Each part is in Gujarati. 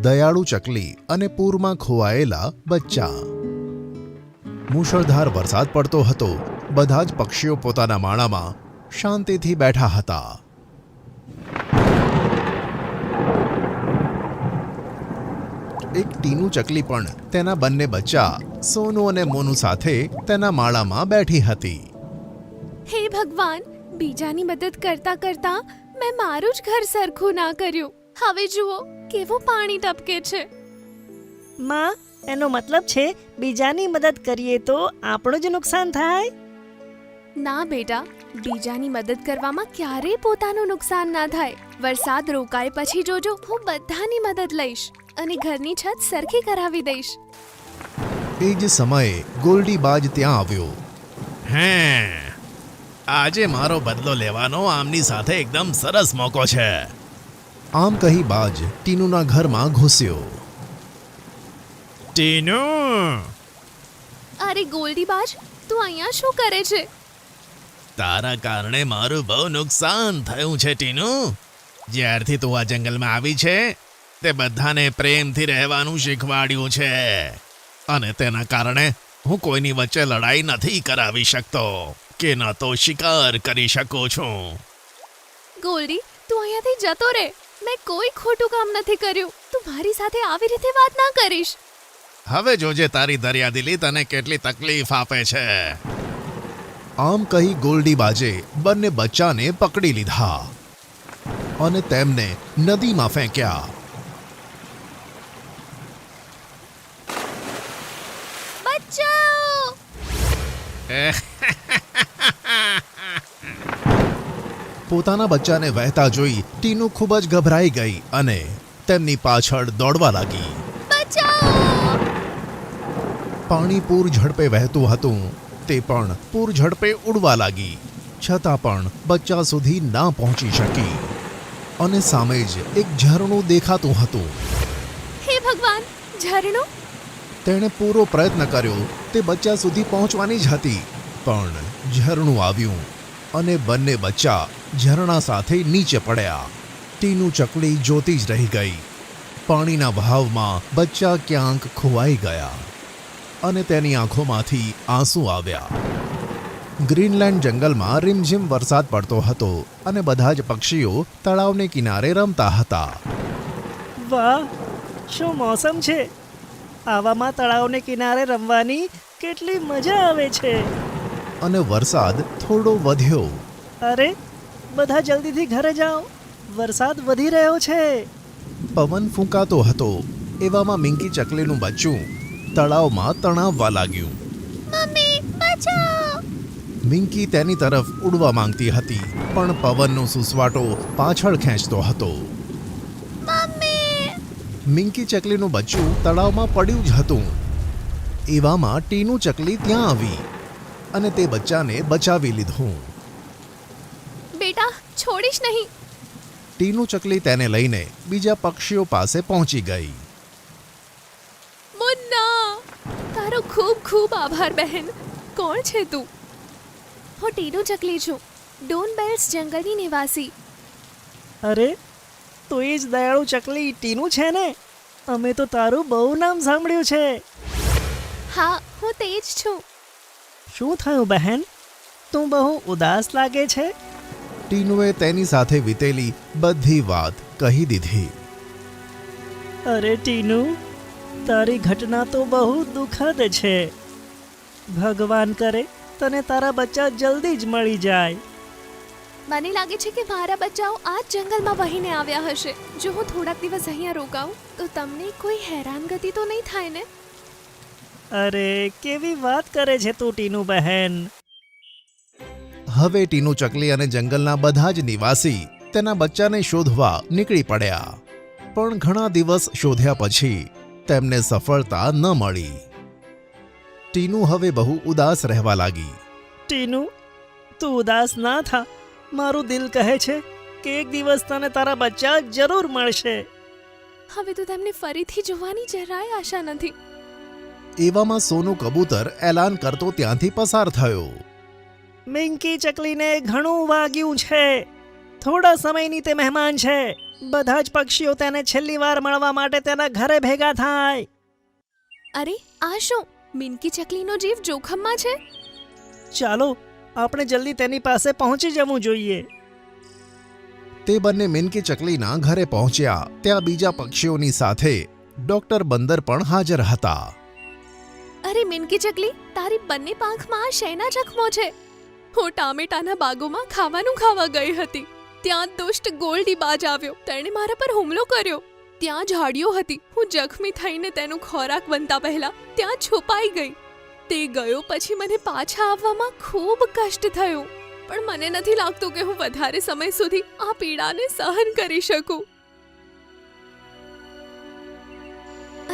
દયાળુ ચકલી અને પૂરમાં ખોવાયેલા બચ્ચા. મુશળધાર વરસાદ પડતો હતો. બધા જ પક્ષીઓ પોતાના માળામાં શાંતિથી બેઠા હતા. એક ટીનું ચકલી પણ તેના બંને બચ્ચા સોનુ અને મોનુ સાથે તેના માળામાં બેઠી હતી. હે ભગવાન, બીજાની મદદ કરતા કરતા મેં મારું જ ઘર સરખું ના કર્યું. હવે જુઓ કેવું પાણી ટપકે છે. માં, એનો મતલબ છે બીજાની મદદ કરીએ તો આપણું જ નુકસાન થાય? ના બેટા, બીજાની મદદ કરવામાં ક્યારેય પોતાનું નુકસાન ના થાય. વરસાદ રોકાય પછી જોજો, હું બધાની મદદ લઈશ અને ઘરની છત સરખી કરાવી દઈશ. એ જ સમયે ગોલ્ડીબાજ ત્યાં આવ્યો. હે, આજે મારો બદલો લેવાનો આમની સાથે એકદમ સરસ મોકો છે. આમ કહી બાજ ટીનુના ઘરમાં ઘૂસ્યો. ટીનુ, અરે ગોલ્ડીબાજ, તું અહીંયા શું કરે છે? તારા કારણે મારું બહુ નુકસાન થયું છે ટીનુ. જ્યારથી તું આ જંગલમાં આવી છે તે બધાને પ્રેમથી રહેવાનું શીખવાડ્યું છે અને તેના કારણે હું કોઈની વચ્ચે લડાઈ નથી કરાવી શકતો કે ન તો શિકાર કરી શકું છું. ગોલ્ડી, તું અહીંયાથી જતો રહે. મેં કોઈ ખોટું કામ નથી કર્યું. તું મારી સાથે આવી રીતે વાત ના કરીશ. હવે જોજે તારી દરિયાદિલી તને કેટલી તકલીફ આપે છે. આમ કહી ગોલ્ડીબાજે બંને બચ્ચાને પકડી લીધા અને તેમને નદીમાં ફેંક્યા. બચાઓ! પોતાના બચ્ચાને વહેતા જોઈ ટીનુ ખૂબ જ ગભરાઈ ગઈ અને તેમની પાછળ દોડવા લાગી. બચાઓ! પાણી પૂર ઝડપે વહેતું હતું. તે પણ પૂર ઝડપે ઉડવા લાગી, છતાં પણ બચ્ચા સુધી ના પહોંચી શકી અને સામે જ એક ઝરણું દેખાતું હતું. હે ભગવાન, ઝરણું! તેણે પૂરો પ્રયત્ન કર્યો તે બચ્ચા સુધી પહોંચવાની જ હતી, પણ ઝરણું આવ્યું અને બંને બચ્ચા ઝરણા સાથે નીચે પડ્યા. ટીનું ચકલી જોતી જ રહી ગઈ. પાણીના વહાવમાં બચ્ચા ક્યાંક ખોવાઈ ગયા અને તેની આંખોમાંથી આંસુ આવ્યા. ગ્રીનલેન્ડ જંગલમાં રીમઝીમ વરસાદ પડતો હતો અને બધા જ પક્ષીઓ તળાવને કિનારે રમતા હતા. વાહ, શું મોસમ છે! આવામાં તળાવને કિનારે રમવાની કેટલી મજા આવે છે. અને વરસાદ થોડો વધ્યો. અરે, બધા જલ્દીથી ઘરે જાઓ, વરસાદ વધી રહ્યો છે. પવન ફૂંકાતો હતો. એવામાં મિંકી ચકલીનું બચ્ચું તળાવમાં તણાવવા લાગ્યું. મમ્મી, બચાઓ! મિંકી તેની તરફ ઉડવા માંગતી હતી, પણ પવનનો સુસવાટો પાછળ ખેંચતો હતો. મમ્મી! મિંકી ચકલીનું બચ્ચું તળાવમાં પડ્યું જ હતું. એવામાં ટીનું ચકલી ત્યાં આવી અને તે બચ્ચાને બચાવી લીધું. બેટા, છોડીશ નહીં. ટીનું ચકલી તેને લઈને બીજા પક્ષીઓ પાસે પહોંચી ગઈ. મુન્ના, તારો ખૂબ ખૂબ આભાર બહેન. કોણ છે તું? હું ટીનું ચકલી છું, ડોનબેલ્સ જંગલની નિવાસી. અરે, તો એ જ દયાળુ ચકલી ટીનું છે ને? અમે તો તારું બહુ નામ સાંભળ્યું છે. હા, હું તે જ છું. શું થયું બહેન? તું બહુ ઉદાસ લાગે છે. ટીનુએ તેની સાથે વીતેલી બધી વાત કહી દીધી. અરે ટીનુ, તારી ઘટના તો બહુ દુઃખદ છે. ભગવાન કરે તને તારા બચ્ચા જલ્દી જ મળી જાય. મને લાગે છે કે મારા બચ્ચાઓ આ જ જંગલમાં વહીને આવ્યા હશે. જો હું થોડાક દિવસ અહીંયા રોકાઉં તો તમને કોઈ હેરાનગતિ તો નહીં થાય ને? અરે, કેવી વાત કરે છે તું ટીનુ બહેન. હવે ટીનું ચકલી અને જંગલના બધા જ નિવાસી તેના બચ્ચાને શોધવા નીકળી પડ્યા. પણ ઘણા દિવસ શોધ્યા પછી તેમને સફળતા ન મળી. ટીનું હવે બહુ ઉદાસ રહેવા લાગી. ટીનુ, તું ઉદાસ ના થા. મારું દિલ કહે છે કે એક દિવસ તને તારા બચ્ચા જરૂર મળશે. હવે તો તેમને ફરીથી જોવાની જરાય આશા નથી. એવામાં સોનું કબૂતર એલાન કરતો ત્યાંથી પસાર થયો. મિંકી ચકલીને ઘણું વાગ્યું છે. થોડા સમયની તે મહેમાન છે. બધા જ પક્ષીઓ તેને છેલ્લી વાર મળવા માટે તેના ઘરે ભેગા થાય. અરે આ શું? મિનકી ચકલીનો જીવ જોખમમાં છે. ચાલો આપણે જલ્દી તેની પાસે પહોંચી જવું જોઈએ. તે બંને મિનકી ચકલીના ઘરે પહોંચ્યા. ત્યાં બીજા પક્ષીઓની સાથે ડોક્ટર બંદર પણ હાજર હતા. અરે મિનકી ચકલી, તારી બંને પાંખમાં આ શેના જખમો છે? હું ટામેટાના બાગોમાં ખાવાનું ખાવા ગઈ હતી. ત્યાં દુષ્ટ ગોલ્ડીબાજ આવ્યો. તેણે મારા પર હુમલો કર્યો. ત્યાં ઝાડીઓ હતી. હું જખમી થઈને તેનો ખોરાક બનતા પહેલા ત્યાં છુપાઈ ગઈ. તે ગયો પછી મને પાછા આવવામાં ખૂબ કષ્ટ થયું. પણ મને નથી લાગતું કે હું વધારે સમય સુધી આ પીડાને સહન કરી શકું.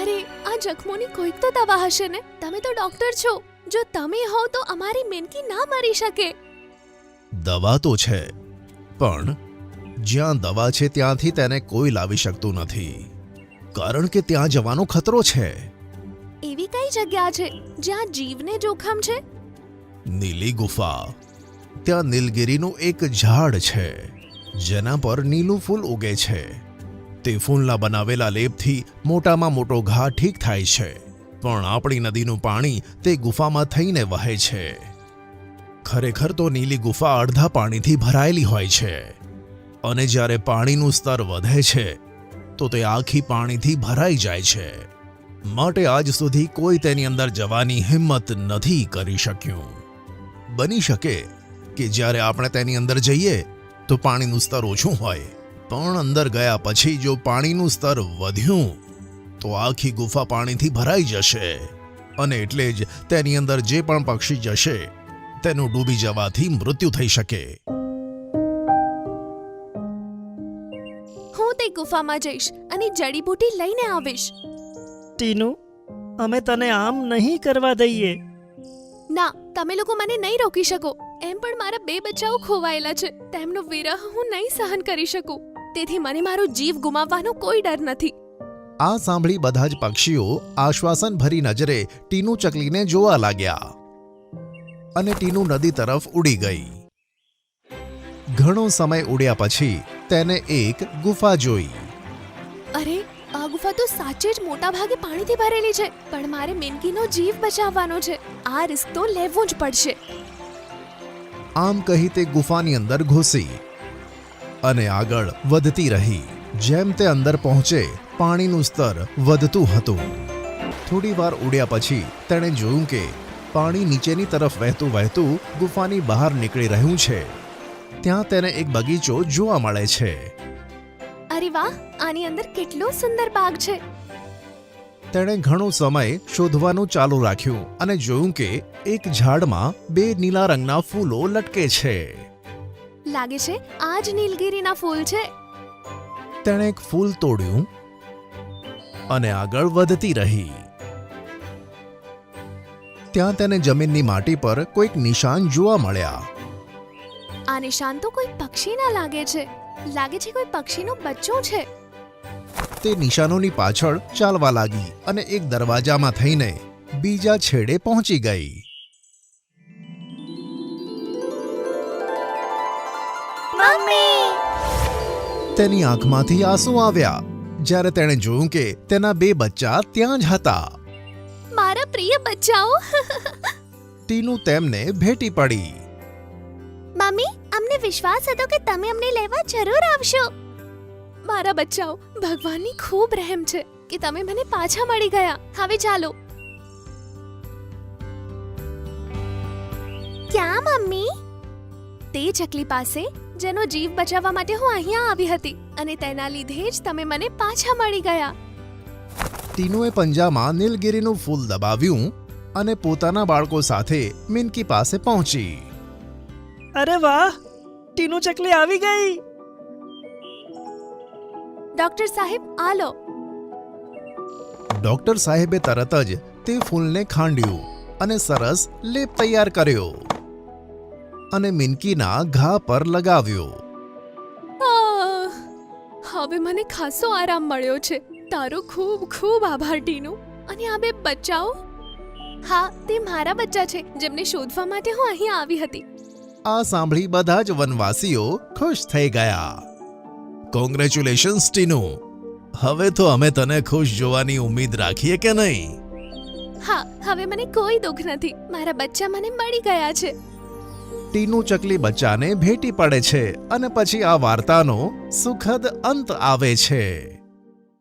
અરે આ જખમોની કોઈક તો દવા હશે ને? તમે તો ડોક્ટર છો. જો તમે હો તો અમારી મિનકી ના મરી શકે. દવા તો છે, પણ જ્યાં દવા છે ત્યાંથી તેને કોઈ લાવી શકતું નથી, કારણ કે ત્યાં જવાનો ખતરો છે. એવી કઈ જગ્યા છે જ્યાં જીવને જોખમ છે? નીલી ગુફા. ત્યાં નીલગિરીનું એક ઝાડ છે જેના પર નીલું ફૂલ ઉગે છે. તે ફૂલના બનાવેલા લેપથી મોટામાં મોટો ઘા ઠીક થાય છે, પણ આપણી નદીનું પાણી તે ગુફામાં થઈને વહે છે. ખરેખર તો નીલી ગુફા અડધા પાણીથી ભરાયેલી હોય છે, અને જ્યારે પાણીનું સ્તર વધે છે તો તે આખી પાણીથી ભરાઈ જાય છે. માટે આજ સુધી કોઈ તેની અંદર જવાની હિંમત નથી કરી શક્યું. બની શકે કે જ્યારે આપણે તેની અંદર જઈએ તો પાણીનું સ્તર ઓછું હોય, પણ અંદર ગયા પછી જો પાણીનું સ્તર વધ્યું તો આખી ગુફા પાણીથી ભરાઈ જશે, અને એટલે જ તેની અંદર જે પણ પક્ષી જશે તેનું ડૂબી જવાથી મૃત્યુ થઈ શકે. હું તે ગુફામાં જઈશ અને જડીબૂટી લઈને આવીશ. ટીનુ, અમે તને આમ નહીં કરવા દઈએ. ના, તમે લોકો મને નહીં રોકી શકો. એમ પણ મારા 2 બચ્ચાઓ ખોવાયેલા છે. તેમનો વિરહ હું નહીં સહન કરી શકું. તેથી મને મારો જીવ ગુમાવવાનો કોઈ ડર નથી. આ સાંભળી બધા જ પક્ષીઓ આશ્વાસન ભરી નજરે ટીનુ ચકલીને જોવા લાગ્યા, અને ટીનુ નદી તરફ ઉડી ગઈ. ઘણો સમય ઉડ્યા પછી તેને એક ગુફા જોઈ. અરે આ ગુફા તો સાચે જ મોટા ભાગે પાણીથી ભરેલી છે. પણ મારે મિનકીનો જીવ બચાવવાનો છે. આ રિસ્ક તો લેવું જ પડશે. આમ કહી તે ગુફાની અંદર ઘૂસી અને આગળ વધતી રહી. જેમ તે અંદર પહોંચે પાણીનું સ્તર વધતું હતું. થોડી વાર ઉડ્યા પછી તેણે જોયું કે પાણી નીચેની તરફ વહેતું વહેતું ગુફાની બહાર નીકળી રહ્યું છે. ત્યાં તેને એક બગીચો જોવા મળે છે. અરે વાહ, આની અંદર કેટલો સુંદર બાગ છે. તેણે ઘણો સમય શોધવાનું ચાલુ રાખ્યું અને જોયું કે એક ઝાડમાં 2 નીલા રંગના ફૂલો લટકે છે. લાગે છે આ જ નીલગિરીના ફૂલ છે. તેણે એક ફૂલ તોડ્યું અને આગળ વધતી રહી. ત્યાં તેને જમીનની માટી પર કોઈક નિશાન જોવા મળ્યા. આ નિશાન તો કોઈ પક્ષીના લાગે છે. લાગે છે કોઈ પક્ષીનો બચ્ચો છે. તે નિશાનોની પાછળ ચાલવા લાગી અને એક દરવાજામાં થઈને બીજા છેડે પહોંચી ગઈ. મમ્મી! તેની આંખમાંથી આંસુ આવ્યા જ્યારે તેણે જોયું કે તેના 2 બચ્ચા ત્યાં જ હતા. મારા પ્રિય બચ્ચાઓ! ટીનુ તેમને ભેટી પડી. મમ્મી, અમને વિશ્વાસ હતો કે તમે અમને લેવા જરૂર આવશો. મારા બચ્ચાઓ, ભગવાનની ખૂબ રહેમ છે કે તમે મને પાછા મળી ગયા. હવે ચાલો. ક્યાં મમ્મી? તે ચકલી પાસે જેનો જીવ બચાવવા માટે હું અહીંયા આવી હતી, અને તેના લીધે જ તમે મને પાછા મળી ગયા. ટીનુએ પંજામાં નીલગિરીનું ફૂલ દબાવ્યું અને પોતાના બાળકો સાથે મિનકી પાસે પહોંચી. અરે વાહ, ટીનુ ચકલી આવી ગઈ. ડોક્ટર સાહેબ, આ લો. ડોક્ટર સાહેબે તરત જ તે ફૂલને ખાંડ્યું અને સરસ લેપ તૈયાર કર્યો અને મિનકીના ઘા પર લગાવ્યો. આહ! હવે મને ખાસો આરામ મળ્યો છે. તારો ખૂબ ખૂબ આભાર ટીનુ. અને આ 2 બચ્ચાઓ, હા તે મારા બચ્ચા છે જેમને શોધવા માટે હું અહીં આવી હતી. આ સાંભળી બધા જ વનવાસીઓ ખુશ થઈ ગયા. કોંગ્રેચ્યુલેશન્સ ટીનુ. હવે તો અમે તને ખુશ જોવાની ઉમ્મીદ રાખીએ કે નહીં? હા હવે મને કોઈ દુઃખ નથી. મારા બચ્ચા મને મળી ગયા છે. ટીનુ ચકલી બચ્ચાને ભેટી પડે છે અને પછી આ વાર્તાનો સુખદ અંત આવે છે.